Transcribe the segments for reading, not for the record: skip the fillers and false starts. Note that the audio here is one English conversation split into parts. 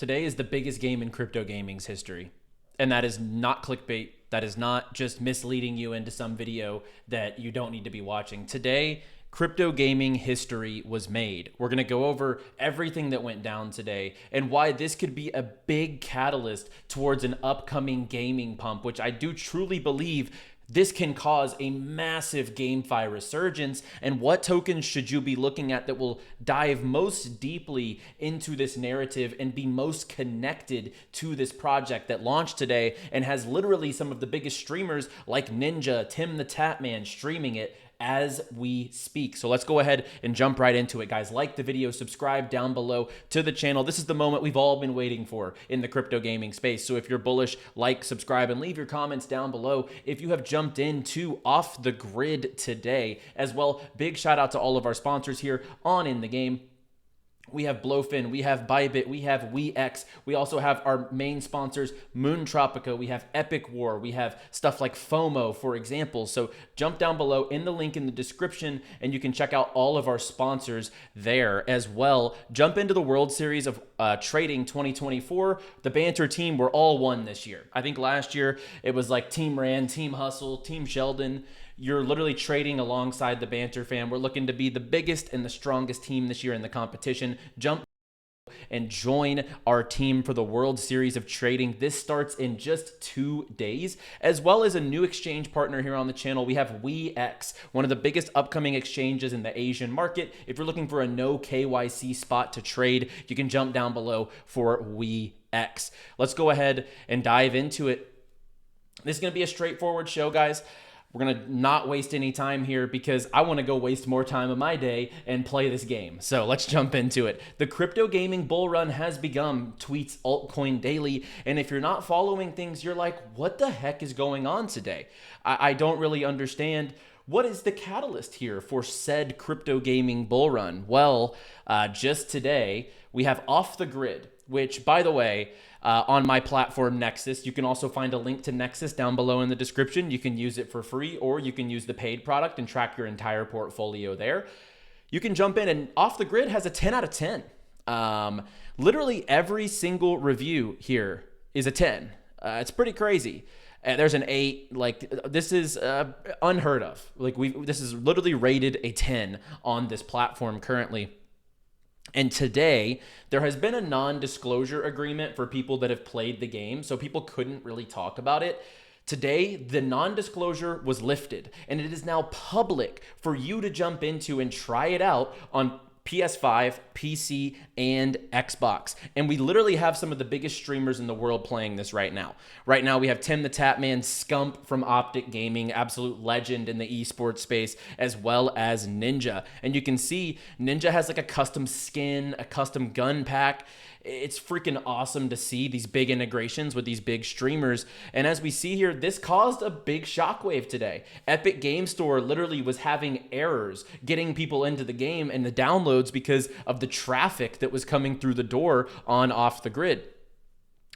Today is the biggest game in crypto gaming's history. And that is not clickbait. That is not just misleading you into some video that you don't need to be watching. Today, crypto gaming history was made. We're going to go over everything that went down today and why this could be a big catalyst towards an upcoming gaming pump, which I do truly believe this can cause a massive GameFi resurgence. And what tokens should you be looking at that will dive most deeply into this narrative and be most connected to this project that launched today and has literally some of the biggest streamers like Ninja, 𝗕𝗬𝗕𝗏 streaming it as we speak. So let's go ahead and jump right into it, guys. Like the video, subscribe down below to the channel. This is the moment we've all been waiting for in the crypto gaming space. So if you're bullish, like, subscribe, and leave your comments down below if you have jumped into Off the Grid today. As well, big shout out to all of our sponsors here on In the Game. We have Blowfin, we have ByBit, we have WEEX. We also have our main sponsors, Moon Tropica. We have Epic War. We have stuff like FOMO, for example. So jump down below in the link in the description and you can check out all of our sponsors there as well. Jump into the World Series of Trading 2024. The Banter team were all won this year. I think last year it was like Team Rand, Team Hustle, Team Sheldon. You're literally trading alongside the Banter fam. We're looking to be the biggest and the strongest team this year in the competition. Jump and join our team for the World Series of Trading. This starts in just 2 days, as well as a new exchange partner here on the channel. We have WEEX, one of the biggest upcoming exchanges in the Asian market. If you're looking for a no KYC spot to trade, you can jump down below for WEEX. Let's go ahead and dive into it. This is going to be a straightforward show, guys. We're going to not waste any time here because I want to go waste more time of my day and play this game. So let's jump into it. The crypto gaming bull run has begun, tweets altcoin daily. And if you're not following things, you're like, what the heck is going on today? I don't really understand. What is the catalyst here for said crypto gaming bull run? Well, just today, we have Off the Grid, which, by the way, on my platform Nexus, you can also find a link to Nexus down below in the description. You can use it for free, or you can use the paid product and track your entire portfolio there. You can jump in, and Off the Grid has a 10 out of 10. Literally every single review here is a 10. It's pretty crazy. There's an 8. Like, this is unheard of. Like, this is literally rated a 10 on this platform currently. And today, there has been a non-disclosure agreement for people that have played the game, so people couldn't really talk about it. Today, the non-disclosure was lifted, and it is now public for you to jump into and try it out on PS5, PC, and Xbox. And we literally have some of the biggest streamers in the world playing this right now. Right now, we have 𝗕𝗬𝗕𝗏 from Optic Gaming, absolute legend in the esports space, as well as Ninja. And you can see Ninja has like a custom skin, a custom gun pack. It's freaking awesome to see these big integrations with these big streamers. And as we see here, this caused a big shockwave today. Epic Game Store literally was having errors getting people into the game and the downloads because of the traffic that was coming through the door on Off the Grid.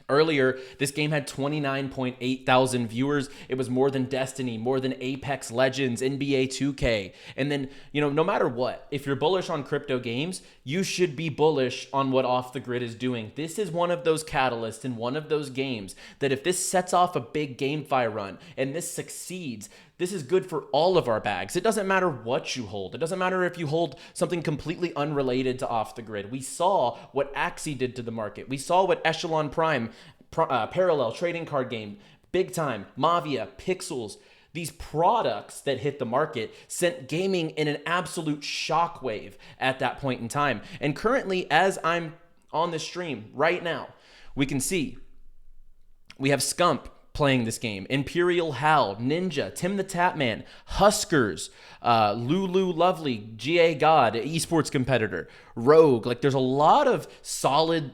Earlier, this game had 29.8 thousand viewers. It was more than Destiny, more than Apex Legends, NBA 2K. And then, no matter what, if you're bullish on crypto games, you should be bullish on what Off the Grid is doing. This is one of those catalysts in one of those games that if this sets off a big GameFi run and this succeeds, this is good for all of our bags. It doesn't matter what you hold. It doesn't matter if you hold something completely unrelated to Off the Grid. We saw what Axie did to the market. We saw what Echelon Prime, parallel trading card game, big time, Mavia, Pixels, these products that hit the market sent gaming in an absolute shockwave at that point in time. And currently, as I'm on the stream right now, we can see we have Scump playing this game, Imperial Hal, Ninja, 𝗕𝗬𝗕𝗏, Huskers, Lulu Lovely, 𝗕𝗫𝗬𝗕𝗏, esports competitor, Rogue. Like, there's a lot of solid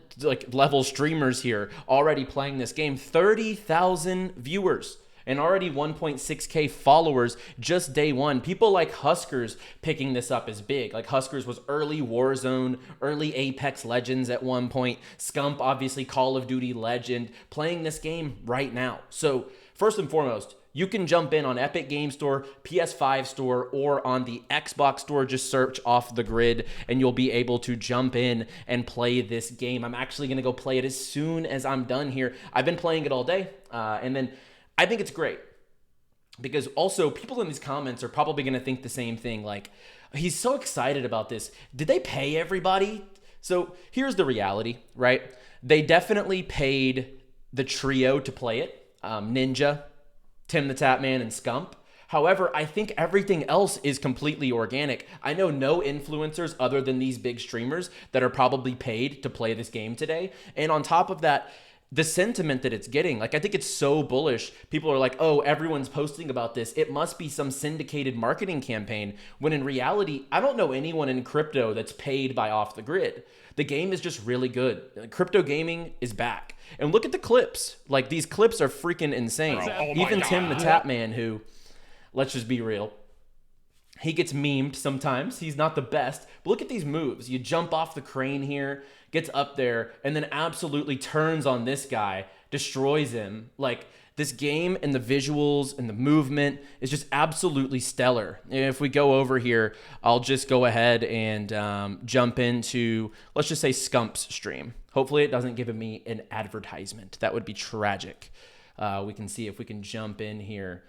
level streamers here already playing this game. 30,000 viewers and already 1.6K followers just day one. People like Huskers picking this up is big. Like, Huskers was early Warzone, early Apex Legends at one point. Scump, obviously Call of Duty legend, playing this game right now. So first and foremost, you can jump in on Epic Game Store, PS5 Store, or on the Xbox Store. Just search Off the Grid and you'll be able to jump in and play this game. I'm actually going to go play it as soon as I'm done here. I've been playing it all day, and then I think it's great. Because also, people in these comments are probably going to think the same thing. Like, he's so excited about this. Did they pay everybody? So here's the reality, right? They definitely paid the trio to play it. Ninja, 𝗕𝗬𝗕𝗏, and 𝗕𝗬𝗕𝗏. However, I think everything else is completely organic. I know no influencers other than these big streamers that are probably paid to play this game today. And on top of that, the sentiment that it's getting, like, I think it's so bullish. People are like, oh, everyone's posting about this. It must be some syndicated marketing campaign. When in reality, I don't know anyone in crypto that's paid by Off the Grid. The game is just really good. Crypto gaming is back. And look at the clips. Like, these clips are freaking insane. Even 𝗕𝗬𝗕𝗏, who, let's just be real, he gets memed sometimes. He's not the best. But look at these moves. You jump off the crane here, gets up there, and then absolutely turns on this guy, destroys him. Like, this game and the visuals and the movement is just absolutely stellar. If we go over here, I'll just go ahead and jump into, let's just say, 𝗕𝗬𝗕𝗏's stream. Hopefully it doesn't give me an advertisement. That would be tragic. We can see if we can jump in here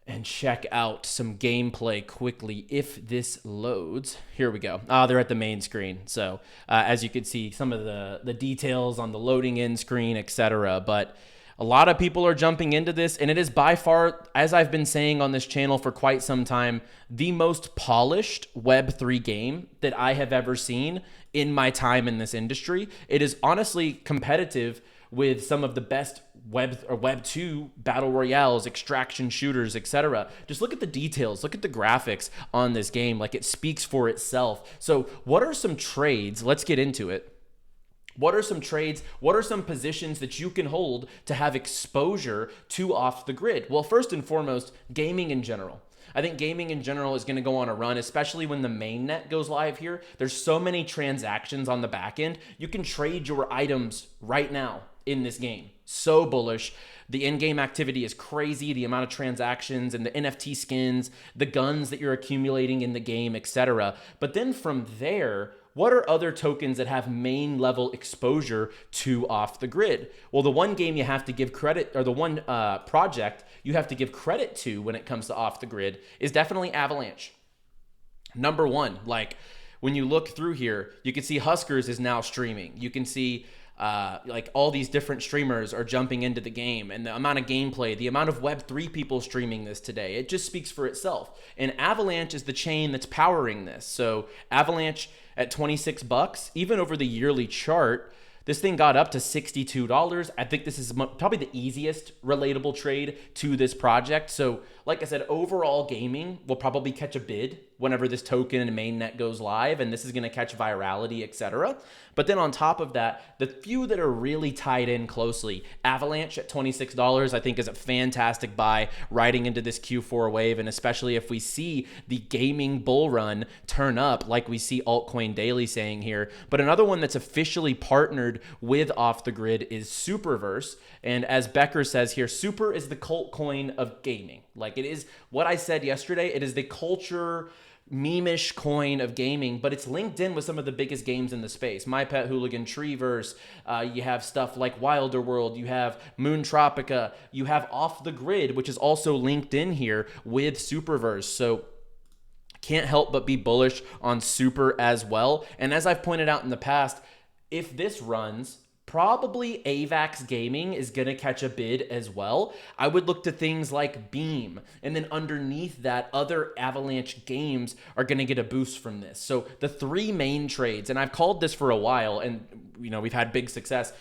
and check out some gameplay quickly if this loads. Here we go. They're at the main screen. So as you can see, some of the details on the loading in screen, etc. But a lot of people are jumping into this, and it is by far, as I've been saying on this channel for quite some time, the most polished Web3 game that I have ever seen in my time in this industry. It is honestly competitive with some of the best Web 2 battle royales, extraction shooters, etc. Just look at the details, look at the graphics on this game. Like, it speaks for itself. So what are some trades? Let's get into it. What are some trades? What are some positions that you can hold to have exposure to Off the Grid? Well, first and foremost, gaming in general. I think gaming in general is going to go on a run, especially when the mainnet goes live here. There's so many transactions on the back end. You can trade your items right now in this game. So bullish. The in-game activity is crazy. The amount of transactions and the NFT skins, the guns that you're accumulating in the game, etc. But then from there, what are other tokens that have main level exposure to Off the Grid? Well, the one game you have to give credit, or the one project you have to give credit to when it comes to Off the Grid, is definitely Avalanche. Number one, like, when you look through here, you can see Huskers is now streaming. You can see like all these different streamers are jumping into the game, and the amount of gameplay, the amount of Web3 people streaming this today, it just speaks for itself. And Avalanche is the chain that's powering this. So Avalanche at $26, even over the yearly chart, this thing got up to $62. I think this is probably the easiest relatable trade to this project. So like I said, overall gaming will probably catch a bid whenever this token and mainnet goes live, and this is going to catch virality, etc. But then on top of that, the few that are really tied in closely, Avalanche at $26, I think is a fantastic buy riding into this Q4 wave, and especially if we see the gaming bull run turn up like we see Altcoin Daily saying here. But another one that's officially partnered with Off the Grid is Superverse, and as Becker says here, Super is the cult coin of gaming. Like, it is what I said yesterday, it is the culture meme-ish coin of gaming, but it's linked in with some of the biggest games in the space. 𝗏𝗏𝗏𝗏𝗏𝗏𝗏𝗏, you have stuff like Wilder World, you have Moon Tropica, you have Off the Grid, which is also linked in here with Superverse. So can't help but be bullish on Super as well. And as I've pointed out in the past, if this runs, probably AVAX Gaming is going to catch a bid as well. I would look to things like Beam, and then underneath that, other Avalanche games are going to get a boost from this. So the three main trades, and I've called this for a while, and you know, we've had big success.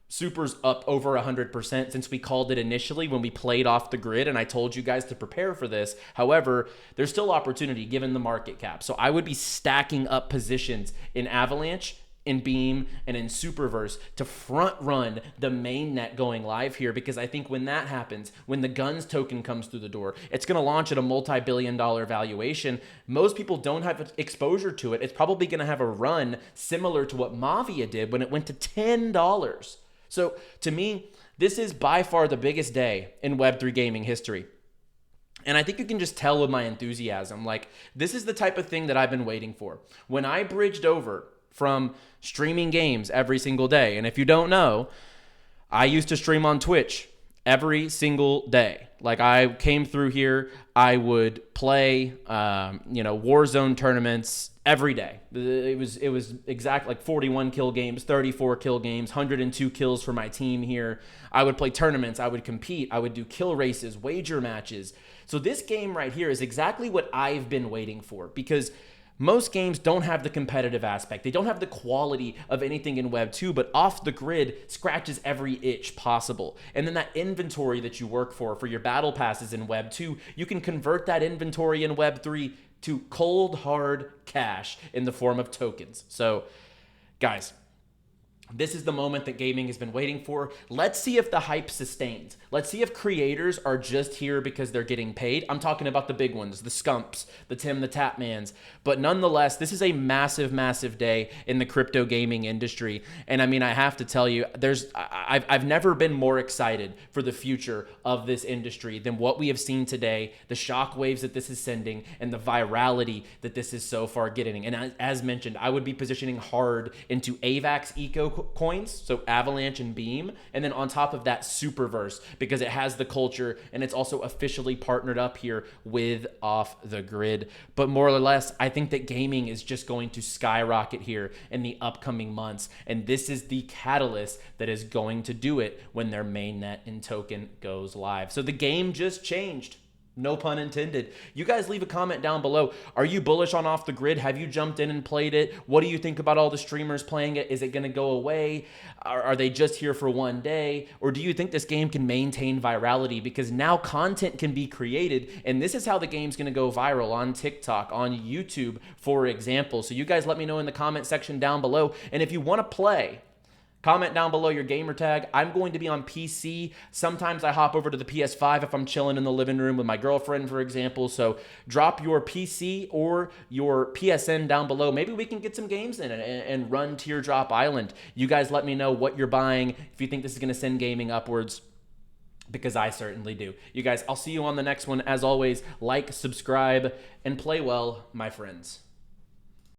Super's up over 100% since we called it initially when we played Off the Grid, and I told you guys to prepare for this. However, there's still opportunity given the market cap. So I would be stacking up positions in Avalanche, in Beam, and in Superverse to front run the mainnet going live here, because I think when that happens, when the guns token comes through the door, it's going to launch at a multi-billion-dollar valuation. Most people don't have exposure to it. It's probably going to have a run similar to what Mavia did when it went to $10. So to me, this is by far the biggest day in Web3 gaming history. And I think you can just tell with my enthusiasm, like, this is the type of thing that I've been waiting for. When I bridged over from streaming games every single day, and if you don't know, I used to stream on Twitch every single day. Like, I came through here, I would play, Warzone tournaments every day. It was exact, like 41 kill games, 34 kill games, 102 kills for my team here. I would play tournaments, I would compete, I would do kill races, wager matches. So this game right here is exactly what I've been waiting for, because most games don't have the competitive aspect. They don't have the quality of anything in Web 2, but off the grid scratches every itch possible. And then that inventory that you work for your battle passes in Web 2, you can convert that inventory in Web 3 to cold, hard cash in the form of tokens. So, guys, this is the moment that gaming has been waiting for. Let's see if the hype sustains. Let's see if creators are just here because they're getting paid. I'm talking about the big ones, the Scumps, the 𝗕𝗬𝗕𝗏𝗏s. But nonetheless, this is a massive, massive day in the crypto gaming industry. And I mean, I have to tell you, I've never been more excited for the future of this industry than what we have seen today, the shockwaves that this is sending, and the virality that this is so far getting. And as mentioned, I would be positioning hard into AVAX eco coins, so Avalanche and Beam, and then on top of that, Superverse, because it has the culture and it's also officially partnered up here with Off the Grid. But more or less, I think that gaming is just going to skyrocket here in the upcoming months, and this is the catalyst that is going to do it when their mainnet and token goes live. So the game just changed. No pun intended. You guys leave a comment down below. Are you bullish on Off the Grid? Have you jumped in and played it? What do you think about all the streamers playing it? Is it going to go away? Are they just here for one day? Or do you think this game can maintain virality? Because now content can be created, and this is how the game's going to go viral on TikTok, on YouTube, for example. So you guys let me know in the comment section down below. And if you want to play, comment down below your gamer tag. I'm going to be on PC. Sometimes I hop over to the PS5 if I'm chilling in the living room with my girlfriend, for example. So drop your PC or your PSN down below. Maybe we can get some games in it and run Teardrop Island. You guys let me know what you're buying, if you think this is going to send gaming upwards, because I certainly do. You guys, I'll see you on the next one. As always, like, subscribe, and play well, my friends.